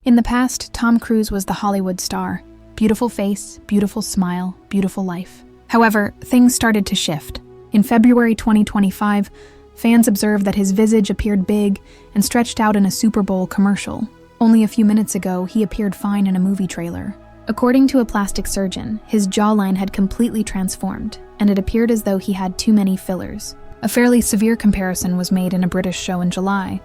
In the past, Tom Cruise was the Hollywood star. Beautiful face, beautiful smile, beautiful life. However, things started to shift. In February 2025, fans observed that his visage appeared big and stretched out in a Super Bowl commercial. Only a few minutes ago, he appeared fine in a movie trailer. According to a plastic surgeon, his jawline had completely transformed, and it appeared as though he had too many fillers. A fairly severe comparison was made in a British show in July.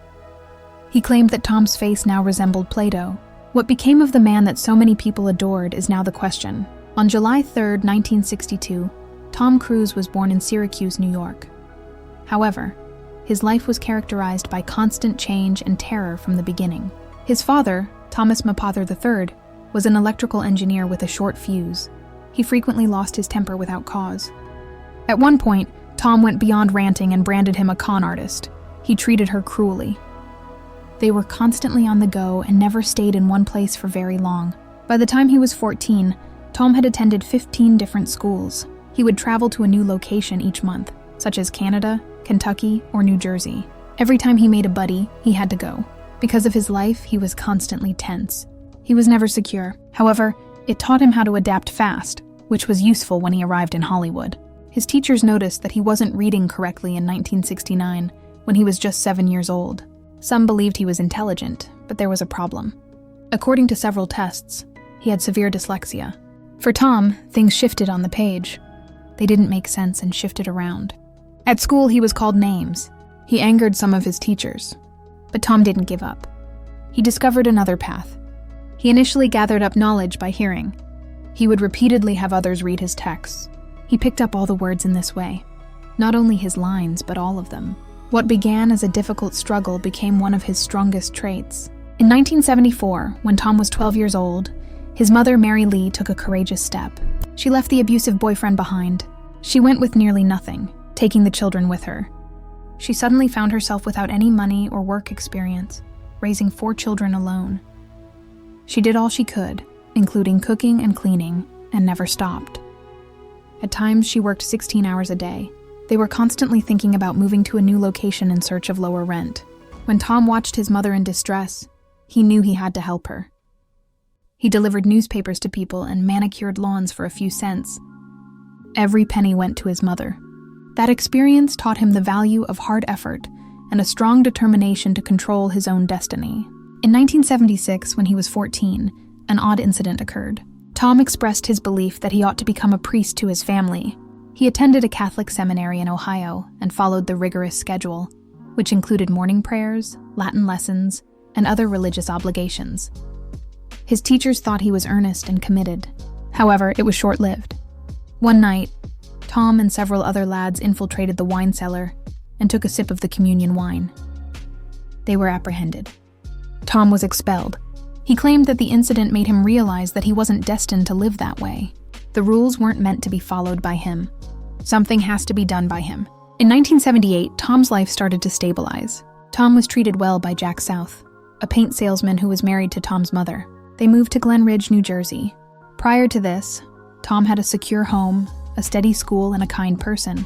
He claimed that Tom's face now resembled Play-Doh. What became of the man that so many people adored is now the question. On July 3, 1962, Tom Cruise was born in Syracuse, New York. However, his life was characterized by constant change and terror from the beginning. His father, Thomas Mapother III, was an electrical engineer with a short fuse. He frequently lost his temper without cause. At one point, Tom went beyond ranting and branded him a con artist. He treated her cruelly. They were constantly on the go and never stayed in one place for very long. By the time he was 14, Tom had attended 15 different schools. He would travel to a new location each month, such as Canada, Kentucky, or New Jersey. Every time he made a buddy, he had to go. Because of his life, he was constantly tense. He was never secure. However, it taught him how to adapt fast, which was useful when he arrived in Hollywood. His teachers noticed that he wasn't reading correctly in 1969, when he was just 7 years old. Some believed he was intelligent, but there was a problem. According to several tests, he had severe dyslexia. For Tom, things shifted on the page. They didn't make sense and shifted around. At school, he was called names. He angered some of his teachers. But Tom didn't give up. He discovered another path. He initially gathered up knowledge by hearing. He would repeatedly have others read his texts. He picked up all the words in this way. Not only his lines, but all of them. What began as a difficult struggle became one of his strongest traits. In 1974, when Tom was 12 years old, his mother, Mary Lee, took a courageous step. She left the abusive boyfriend behind. She went with nearly nothing, taking the children with her. She suddenly found herself without any money or work experience, raising 4 children alone. She did all she could, including cooking and cleaning, and never stopped. At times, she worked 16 hours a day. They were constantly thinking about moving to a new location in search of lower rent. When Tom watched his mother in distress, he knew he had to help her. He delivered newspapers to people and manicured lawns for a few cents. Every penny went to his mother. That experience taught him the value of hard effort and a strong determination to control his own destiny. In 1976, when he was 14, an odd incident occurred. Tom expressed his belief that he ought to become a priest to his family. He attended a Catholic seminary in Ohio and followed the rigorous schedule, which included morning prayers, Latin lessons, and other religious obligations. His teachers thought he was earnest and committed. However, it was short-lived. One night, Tom and several other lads infiltrated the wine cellar and took a sip of the communion wine. They were apprehended. Tom was expelled. He claimed that the incident made him realize that he wasn't destined to live that way. The rules weren't meant to be followed by him. Something has to be done by him. In 1978, Tom's life started to stabilize. Tom was treated well by Jack South, a paint salesman who was married to Tom's mother. They moved to Glen Ridge, New Jersey. Prior to this, Tom had a secure home, a steady school, and a kind person.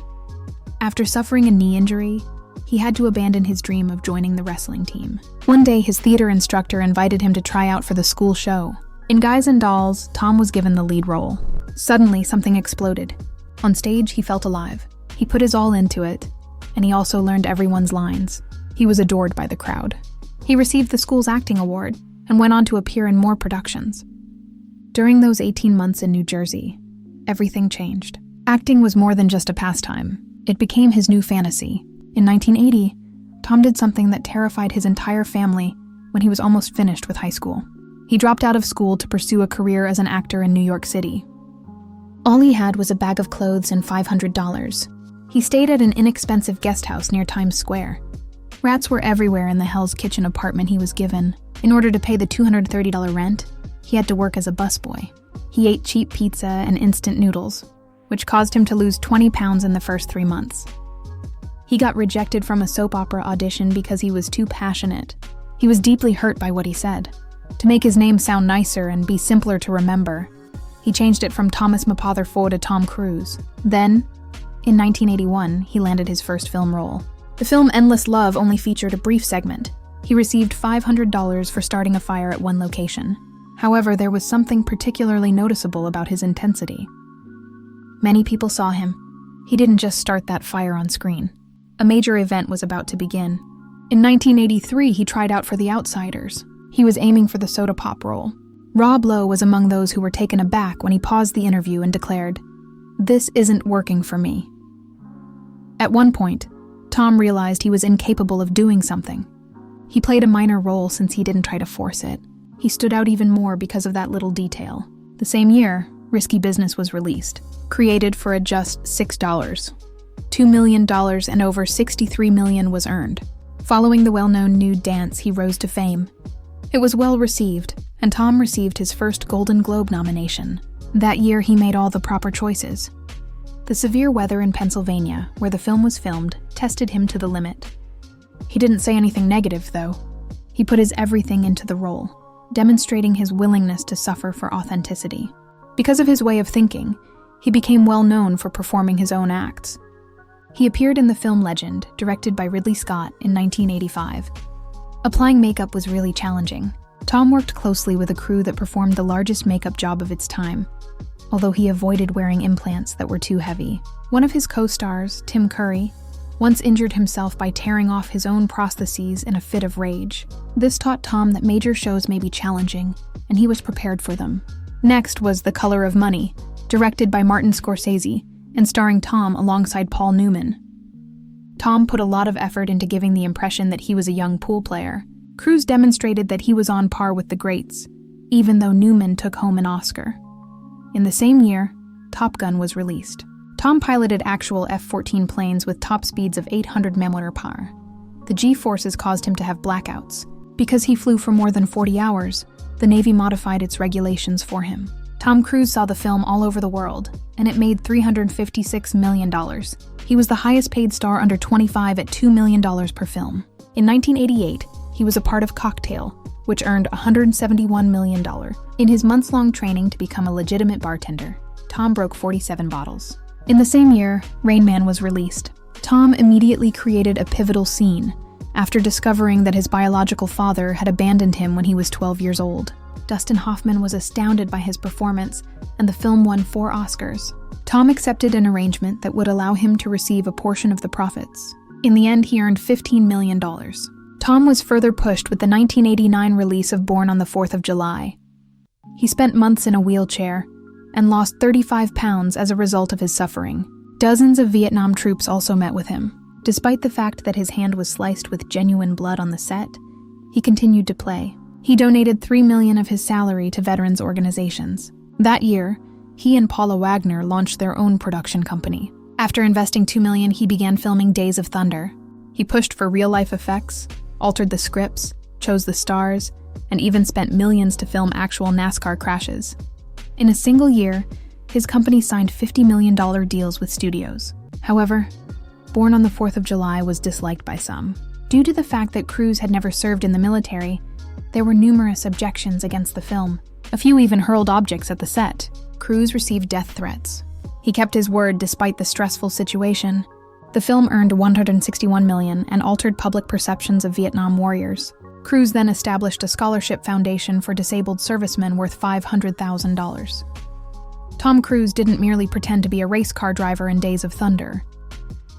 After suffering a knee injury, he had to abandon his dream of joining the wrestling team. One day, his theater instructor invited him to try out for the school show. In Guys and Dolls, Tom was given the lead role. Suddenly, something exploded. On stage, he felt alive. He put his all into it, and he also learned everyone's lines. He was adored by the crowd. He received the school's acting award and went on to appear in more productions. During those 18 months in New Jersey, everything changed. Acting was more than just a pastime. It became his new fantasy. In 1980, Tom did something that terrified his entire family when he was almost finished with high school. He dropped out of school to pursue a career as an actor in New York City. All he had was a bag of clothes and $500. He stayed at an inexpensive guest house near Times Square. Rats were everywhere in the Hell's Kitchen apartment he was given. In order to pay the $230 rent, he had to work as a busboy. He ate cheap pizza and instant noodles, which caused him to lose 20 pounds in the first 3 months. He got rejected from a soap opera audition because he was too passionate. He was deeply hurt by what he said. To make his name sound nicer and be simpler to remember, he changed it from Thomas Mapother IV to Tom Cruise. Then, in 1981, he landed his first film role. The film Endless Love only featured a brief segment. He received $500 for starting a fire at one location. However, there was something particularly noticeable about his intensity. Many people saw him. He didn't just start that fire on screen. A major event was about to begin. In 1983, he tried out for The Outsiders. He was aiming for the soda pop role. Rob Lowe was among those who were taken aback when he paused the interview and declared, "This isn't working for me." At one point, Tom realized he was incapable of doing something. He played a minor role since he didn't try to force it. He stood out even more because of that little detail. The same year, Risky Business was released, created for just $6. $2 million and over $63 million was earned. Following the well-known nude dance, he rose to fame. It was well received, and Tom received his first Golden Globe nomination. That year, he made all the proper choices. The severe weather in Pennsylvania, where the film was filmed, tested him to the limit. He didn't say anything negative, though. He put his everything into the role, demonstrating his willingness to suffer for authenticity. Because of his way of thinking, he became well known for performing his own acts. He appeared in the film Legend, directed by Ridley Scott in 1985. Applying makeup was really challenging. Tom worked closely with a crew that performed the largest makeup job of its time, although he avoided wearing implants that were too heavy. One of his co-stars, Tim Curry, once injured himself by tearing off his own prostheses in a fit of rage. This taught Tom that major shows may be challenging, and he was prepared for them. Next was The Color of Money, directed by Martin Scorsese, and starring Tom alongside Paul Newman. Tom put a lot of effort into giving the impression that he was a young pool player. Cruise demonstrated that he was on par with the greats, even though Newman took home an Oscar. In the same year, Top Gun was released. Tom piloted actual F-14 planes with top speeds of 800 mph. The G-forces caused him to have blackouts. Because he flew for more than 40 hours, the Navy modified its regulations for him. Tom Cruise saw the film all over the world, and it made $356 million. He was the highest paid star under 25 at $2 million per film. In 1988, he was a part of Cocktail, which earned $171 million. In his months-long training to become a legitimate bartender, Tom broke 47 bottles. In the same year, Rain Man was released. Tom immediately created a pivotal scene after discovering that his biological father had abandoned him when he was 12 years old. Dustin Hoffman was astounded by his performance, and the film won 4 Oscars. Tom accepted an arrangement that would allow him to receive a portion of the profits. In the end, he earned $15 million. Tom was further pushed with the 1989 release of Born on the 4th of July. He spent months in a wheelchair and lost 35 pounds as a result of his suffering. Dozens of Vietnam troops also met with him. Despite the fact that his hand was sliced with genuine blood on the set, he continued to play. He donated $3 million of his salary to veterans organizations. That year, he and Paula Wagner launched their own production company. After investing $2 million, he began filming Days of Thunder. He pushed for real-life effects, altered the scripts, chose the stars, and even spent millions to film actual NASCAR crashes. In a single year, his company signed $50 million deals with studios. However, Born on the 4th of July was disliked by some. Due to the fact that Cruise had never served in the military, there were numerous objections against the film. A few even hurled objects at the set. Cruise received death threats. He kept his word despite the stressful situation. The film earned $161 million and altered public perceptions of Vietnam warriors. Cruise then established a scholarship foundation for disabled servicemen worth $500,000. Tom Cruise didn't merely pretend to be a race car driver in Days of Thunder.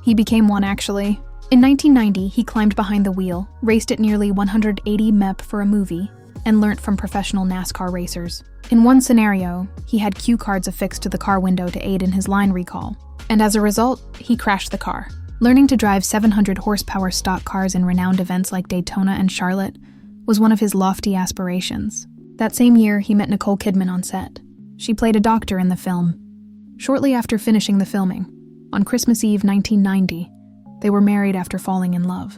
He became one, actually. In 1990, he climbed behind the wheel, raced at nearly 180 mph for a movie, and learnt from professional NASCAR racers. In one scenario, he had cue cards affixed to the car window to aid in his line recall, and as a result, he crashed the car. Learning to drive 700 horsepower stock cars in renowned events like Daytona and Charlotte was one of his lofty aspirations. That same year, he met Nicole Kidman on set. She played a doctor in the film. Shortly after finishing the filming, on Christmas Eve 1990, they were married after falling in love.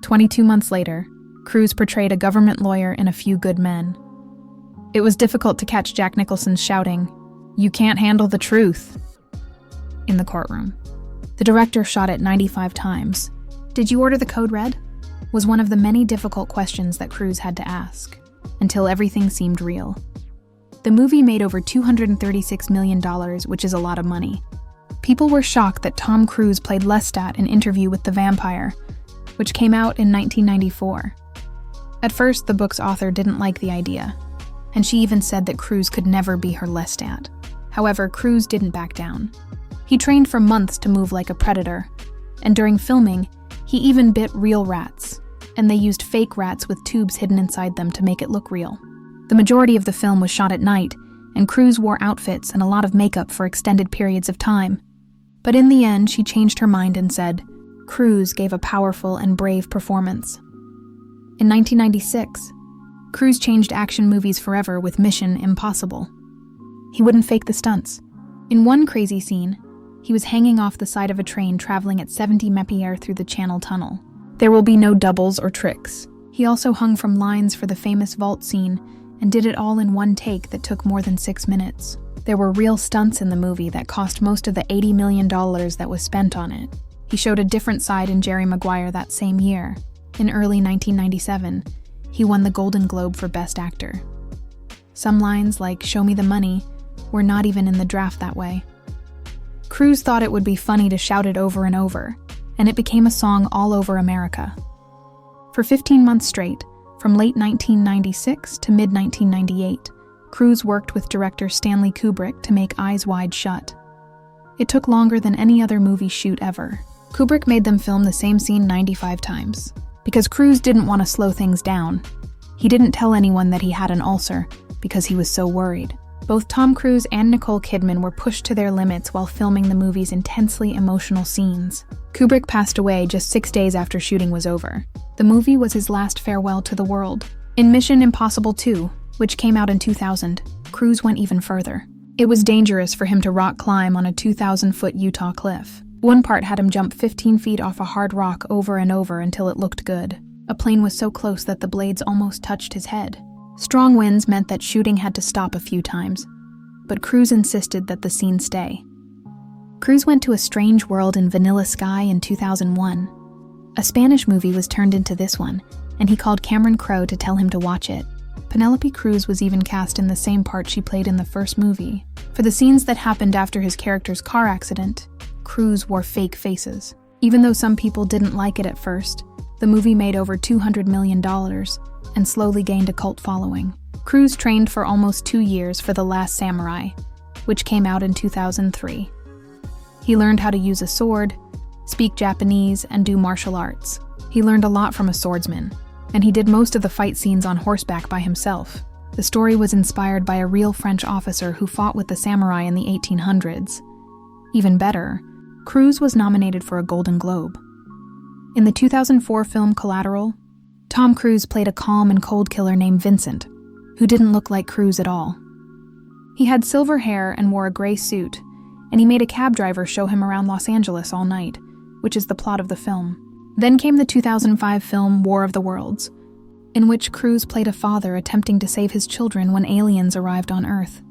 22 months later, Cruise portrayed a government lawyer in A Few Good Men. It was difficult to catch Jack Nicholson's shouting, "You can't handle the truth," in the courtroom. The director shot it 95 times. "Did you order the code red?" was one of the many difficult questions that Cruise had to ask, until everything seemed real. The movie made over $236 million, which is a lot of money. People were shocked that Tom Cruise played Lestat in Interview with the Vampire, which came out in 1994. At first, the book's author didn't like the idea, and she even said that Cruise could never be her Lestat. However, Cruise didn't back down. He trained for months to move like a predator, and during filming, he even bit real rats, and they used fake rats with tubes hidden inside them to make it look real. The majority of the film was shot at night, and Cruise wore outfits and a lot of makeup for extended periods of time. But in the end, she changed her mind and said, Cruise gave a powerful and brave performance. In 1996, Cruise changed action movies forever with Mission Impossible. He wouldn't fake the stunts. In one crazy scene, he was hanging off the side of a train traveling at 70 mph through the Channel Tunnel. There will be no doubles or tricks. He also hung from lines for the famous vault scene and did it all in one take that took more than 6 minutes. There were real stunts in the movie that cost most of the $80 million that was spent on it. He showed a different side in Jerry Maguire that same year. In early 1997, he won the Golden Globe for Best Actor. Some lines, like "Show me the money," were not even in the draft that way. Cruise thought it would be funny to shout it over and over, and it became a song all over America. For 15 months straight, from late 1996 to mid-1998, Cruise worked with director Stanley Kubrick to make Eyes Wide Shut. It took longer than any other movie shoot ever. Kubrick made them film the same scene 95 times. Because Cruise didn't want to slow things down, he didn't tell anyone that he had an ulcer because he was so worried. Both Tom Cruise and Nicole Kidman were pushed to their limits while filming the movie's intensely emotional scenes. Kubrick passed away just 6 days after shooting was over. The movie was his last farewell to the world. In Mission Impossible 2, which came out in 2000, Cruise went even further. It was dangerous for him to rock climb on a 2,000-foot Utah cliff. One part had him jump 15 feet off a hard rock over and over until it looked good. A plane was so close that the blades almost touched his head. Strong winds meant that shooting had to stop a few times, but Cruise insisted that the scene stay. Cruise went to a strange world in Vanilla Sky in 2001. A Spanish movie was turned into this one, and he called Cameron Crowe to tell him to watch it. Penelope Cruz was even cast in the same part she played in the first movie. For the scenes that happened after his character's car accident, Cruise wore fake faces. Even though some people didn't like it at first, the movie made over $200 million and slowly gained a cult following. Cruise trained for almost 2 years for The Last Samurai, which came out in 2003. He learned how to use a sword, speak Japanese, and do martial arts. He learned a lot from a swordsman, and he did most of the fight scenes on horseback by himself. The story was inspired by a real French officer who fought with the samurai in the 1800s. Even better, Cruise was nominated for a Golden Globe. In the 2004 film Collateral, Tom Cruise played a calm and cold killer named Vincent, who didn't look like Cruise at all. He had silver hair and wore a gray suit, and he made a cab driver show him around Los Angeles all night, which is the plot of the film. Then came the 2005 film War of the Worlds, in which Cruise played a father attempting to save his children when aliens arrived on Earth.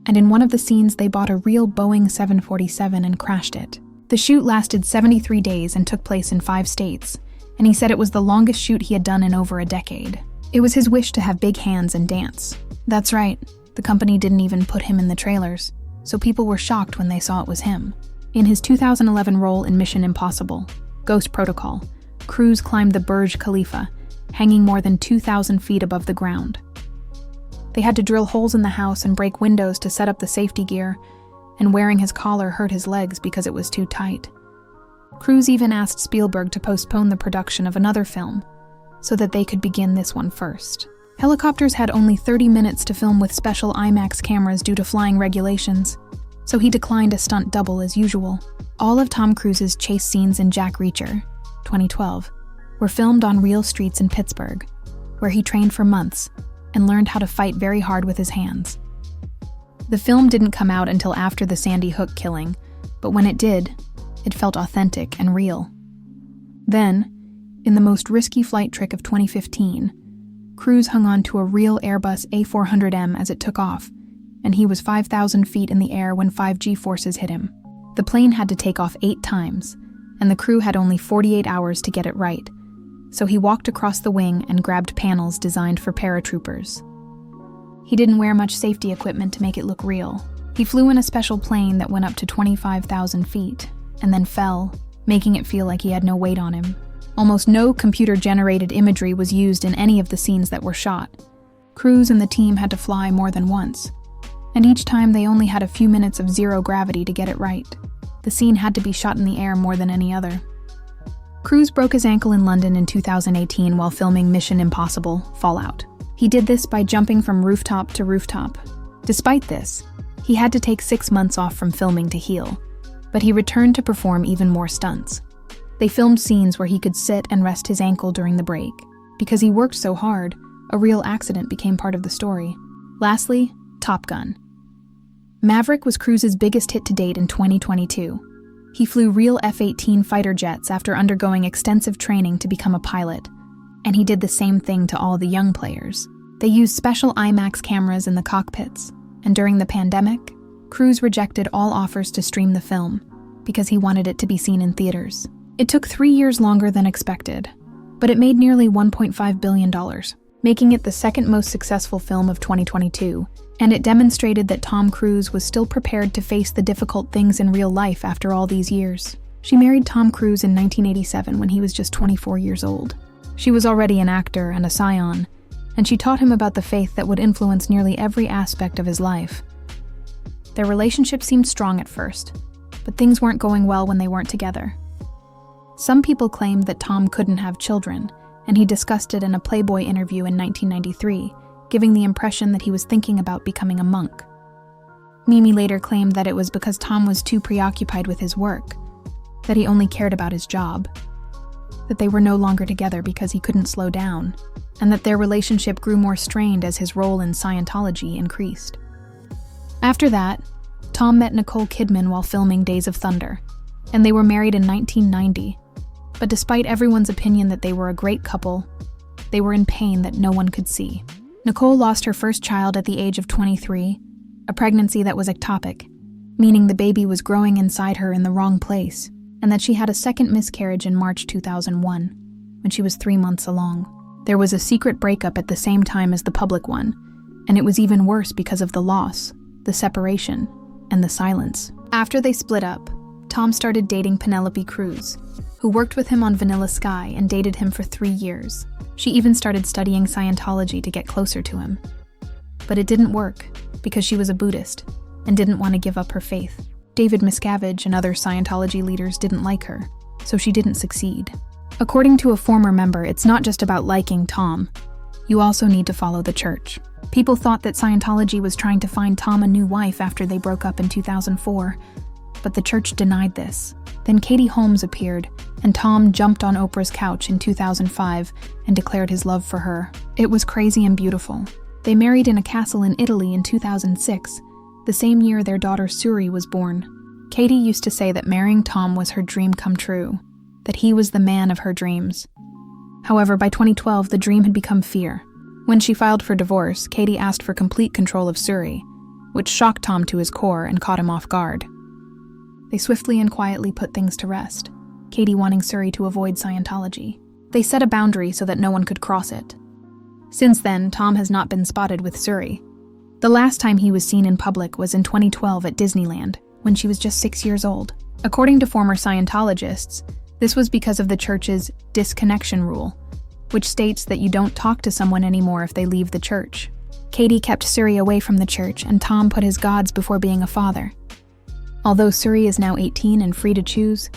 And in one of the scenes, they bought a real Boeing 747 and crashed it. The shoot lasted 73 days and took place in 5 states, and he said it was the longest shoot he had done in over a decade. It was his wish to have big hands and dance. That's right, the company didn't even put him in the trailers, so people were shocked when they saw it was him. In his 2011 role in Mission Impossible, Ghost Protocol, Cruise climbed the Burj Khalifa, hanging more than 2,000 feet above the ground. They had to drill holes in the house and break windows to set up the safety gear, and wearing his collar hurt his legs because it was too tight. Cruise even asked Spielberg to postpone the production of another film, so that they could begin this one first. Helicopters had only 30 minutes to film with special IMAX cameras due to flying regulations, so he declined a stunt double as usual. All of Tom Cruise's chase scenes in Jack Reacher, 2012, were filmed on real streets in Pittsburgh, where he trained for months and learned how to fight very hard with his hands. The film didn't come out until after the Sandy Hook killing, but when it did, it felt authentic and real. Then, in the most risky flight trick of 2015, Cruise hung on to a real Airbus A400M as it took off, and he was 5,000 feet in the air when 5 G-forces hit him. The plane had to take off 8 times, and the crew had only 48 hours to get it right, so he walked across the wing and grabbed panels designed for paratroopers. He didn't wear much safety equipment to make it look real. He flew in a special plane that went up to 25,000 feet, and then fell, making it feel like he had no weight on him. Almost no computer-generated imagery was used in any of the scenes that were shot. Cruise and the team had to fly more than once, and each time they only had a few minutes of zero gravity to get it right. The scene had to be shot in the air more than any other. Cruise broke his ankle in London in 2018 while filming Mission Impossible: Fallout. He did this by jumping from rooftop to rooftop. Despite this, he had to take 6 months off from filming to heal, but he returned to perform even more stunts. They filmed scenes where he could sit and rest his ankle during the break. Because he worked so hard, a real accident became part of the story. Lastly, Top Gun. Maverick was Cruise's biggest hit to date in 2022. He flew real F-18 fighter jets after undergoing extensive training to become a pilot, and he did the same thing to all the young players. They used special IMAX cameras in the cockpits, and during the pandemic, Cruise rejected all offers to stream the film because he wanted it to be seen in theaters. It took 3 years longer than expected, but it made nearly $1.5 billion, making it the second most successful film of 2022, and it demonstrated that Tom Cruise was still prepared to face the difficult things in real life after all these years. She married Tom Cruise in 1987 when he was just 24 years old. She was already an actor and a scion, and she taught him about the faith that would influence nearly every aspect of his life. Their relationship seemed strong at first, but things weren't going well when they weren't together. Some people claimed that Tom couldn't have children, and he discussed it in a Playboy interview in 1993, giving the impression that he was thinking about becoming a monk. Mimi later claimed that it was because Tom was too preoccupied with his work, that he only cared about his job, that they were no longer together because he couldn't slow down, and that their relationship grew more strained as his role in Scientology increased. After that, Tom met Nicole Kidman while filming Days of Thunder, and they were married in 1990. But despite everyone's opinion that they were a great couple, they were in pain that no one could see. Nicole lost her first child at the age of 23, a pregnancy that was ectopic, meaning the baby was growing inside her in the wrong place, and that she had a second miscarriage in March 2001, when she was 3 months along. There was a secret breakup at the same time as the public one, and it was even worse because of the loss, the separation, and the silence. After they split up, Tom started dating Penelope Cruz, who worked with him on Vanilla Sky and dated him for 3 years. She even started studying Scientology to get closer to him. But it didn't work, because she was a Buddhist and didn't want to give up her faith. David Miscavige and other Scientology leaders didn't like her, so she didn't succeed. According to a former member, it's not just about liking Tom. You also need to follow the church. People thought that Scientology was trying to find Tom a new wife after they broke up in 2004, but the church denied this. Then Katie Holmes appeared, and Tom jumped on Oprah's couch in 2005 and declared his love for her. It was crazy and beautiful. They married in a castle in Italy in 2006, the same year their daughter Suri was born. Katie used to say that marrying Tom was her dream come true, that he was the man of her dreams. However, by 2012, the dream had become fear. When she filed for divorce, Katie asked for complete control of Suri, which shocked Tom to his core and caught him off guard. They swiftly and quietly put things to rest, Katie wanting Suri to avoid Scientology. They set a boundary so that no one could cross it. Since then, Tom has not been spotted with Suri. The last time he was seen in public was in 2012 at Disneyland, when she was just 6 years old. According to former Scientologists, this was because of the church's disconnection rule, which states that you don't talk to someone anymore if they leave the church. Katie kept Suri away from the church, and Tom put his gods before being a father. Although Suri is now 18 and free to choose,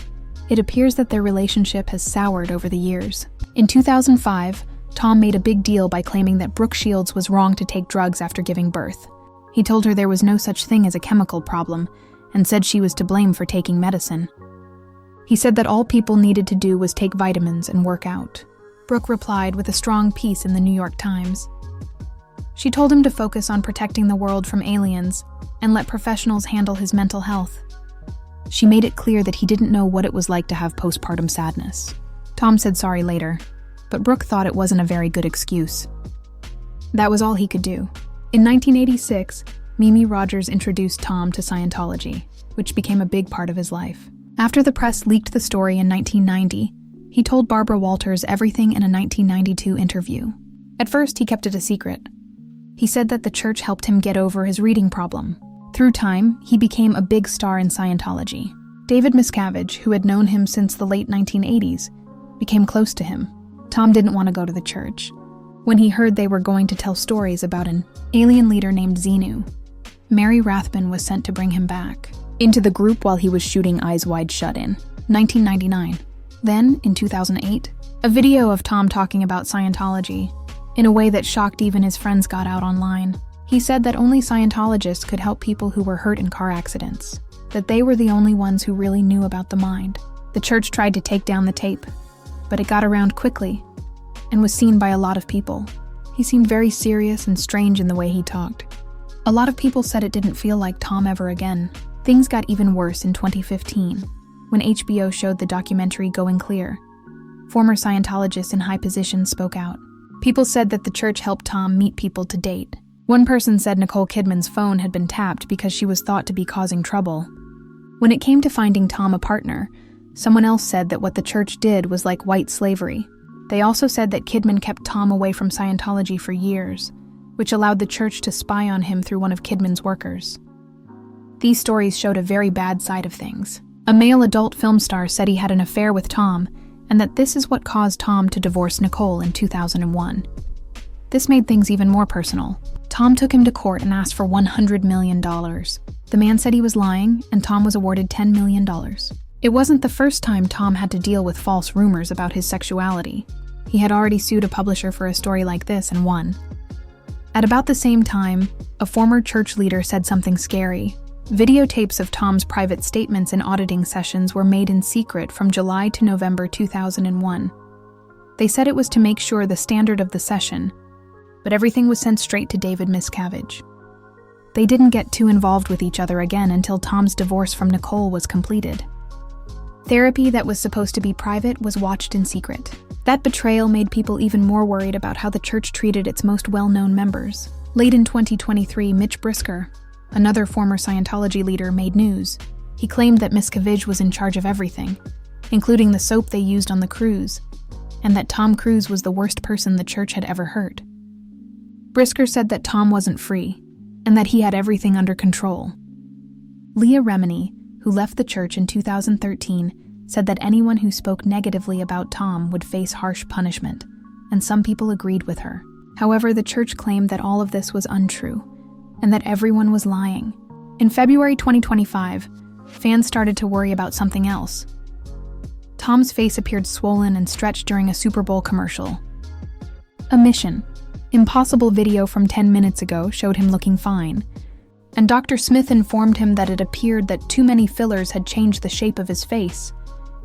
it appears that their relationship has soured over the years. In 2005, Tom made a big deal by claiming that Brooke Shields was wrong to take drugs after giving birth. He told her there was no such thing as a chemical problem, and said she was to blame for taking medicine. He said that all people needed to do was take vitamins and work out. Brooke replied with a strong piece in the New York Times. She told him to focus on protecting the world from aliens and let professionals handle his mental health. She made it clear that he didn't know what it was like to have postpartum sadness. Tom said sorry later, but Brooke thought it wasn't a very good excuse. That was all he could do. In 1986, Mimi Rogers introduced Tom to Scientology, which became a big part of his life. After the press leaked the story in 1990, he told Barbara Walters everything in a 1992 interview. At first, he kept it a secret. He said that the church helped him get over his reading problem. Through time, he became a big star in Scientology. David Miscavige, who had known him since the late 1980s, became close to him. Tom didn't want to go to the church. When he heard they were going to tell stories about an alien leader named Xenu, Mary Rathbun was sent to bring him back into the group while he was shooting Eyes Wide Shut in 1999. Then, in 2008, a video of Tom talking about Scientology in a way that shocked even his friends got out online. He said that only Scientologists could help people who were hurt in car accidents, that they were the only ones who really knew about the mind. The church tried to take down the tape, but it got around quickly and was seen by a lot of people. He seemed very serious and strange in the way he talked. A lot of people said it didn't feel like Tom ever again. Things got even worse in 2015, when HBO showed the documentary Going Clear. Former Scientologists in high positions spoke out. People said that the church helped Tom meet people to date. One person said Nicole Kidman's phone had been tapped because she was thought to be causing trouble. When it came to finding Tom a partner, someone else said that what the church did was like white slavery. They also said that Kidman kept Tom away from Scientology for years, which allowed the church to spy on him through one of Kidman's workers. These stories showed a very bad side of things. A male adult film star said he had an affair with Tom, and that this is what caused Tom to divorce Nicole in 2001. This made things even more personal. Tom took him to court and asked for $100 million. The man said he was lying, and Tom was awarded $10 million. It wasn't the first time Tom had to deal with false rumors about his sexuality. He had already sued a publisher for a story like this and won. At about the same time, a former church leader said something scary. Videotapes of Tom's private statements and auditing sessions were made in secret from July to November 2001. They said it was to make sure the standard of the session, but everything was sent straight to David Miscavige. They didn't get too involved with each other again until Tom's divorce from Nicole was completed. Therapy that was supposed to be private was watched in secret. That betrayal made people even more worried about how the church treated its most well-known members. Late in 2023, Mitch Brisker, another former Scientology leader, made news. He claimed that Miscavige was in charge of everything, including the soap they used on the cruise, and that Tom Cruise was the worst person the church had ever hurt. Brisker said that Tom wasn't free, and that he had everything under control. Leah Remini, who left the church in 2013, said that anyone who spoke negatively about Tom would face harsh punishment, and some people agreed with her. However, the church claimed that all of this was untrue, and that everyone was lying. In February 2025, fans started to worry about something else. Tom's face appeared swollen and stretched during a Super Bowl commercial. A Mission Impossible video from 10 minutes ago showed him looking fine, and Dr. Smith informed him that it appeared that too many fillers had changed the shape of his face,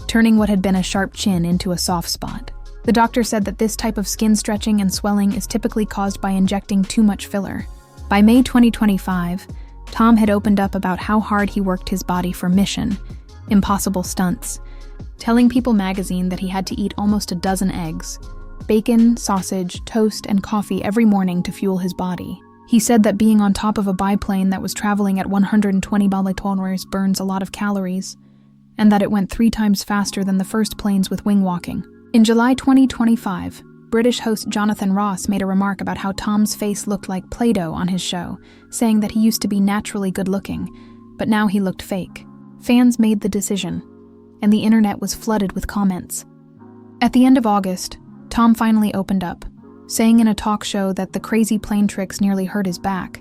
turning what had been a sharp chin into a soft spot. The doctor said that this type of skin stretching and swelling is typically caused by injecting too much filler. By May 2025, Tom had opened up about how hard he worked his body for Mission Impossible stunts, telling People magazine that he had to eat almost a dozen eggs, bacon, sausage, toast, and coffee every morning to fuel his body. He said that being on top of a biplane that was traveling at 120 km/h burns a lot of calories, and that it went 3 times faster than the first planes with wing walking. In July 2025, British host Jonathan Ross made a remark about how Tom's face looked like Play-Doh on his show, saying that he used to be naturally good-looking, but now he looked fake. Fans made the decision, and the internet was flooded with comments. At the end of August, Tom finally opened up, saying in a talk show that the crazy plane tricks nearly hurt his back,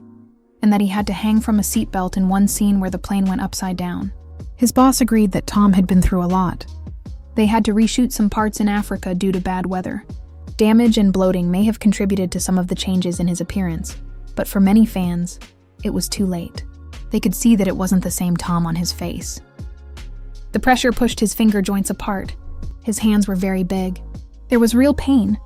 and that he had to hang from a seatbelt in one scene where the plane went upside down. His boss agreed that Tom had been through a lot. They had to reshoot some parts in Africa due to bad weather. Damage and bloating may have contributed to some of the changes in his appearance, but for many fans, it was too late. They could see that it wasn't the same Tom on his face. The pressure pushed his finger joints apart. His hands were very big. There was real pain,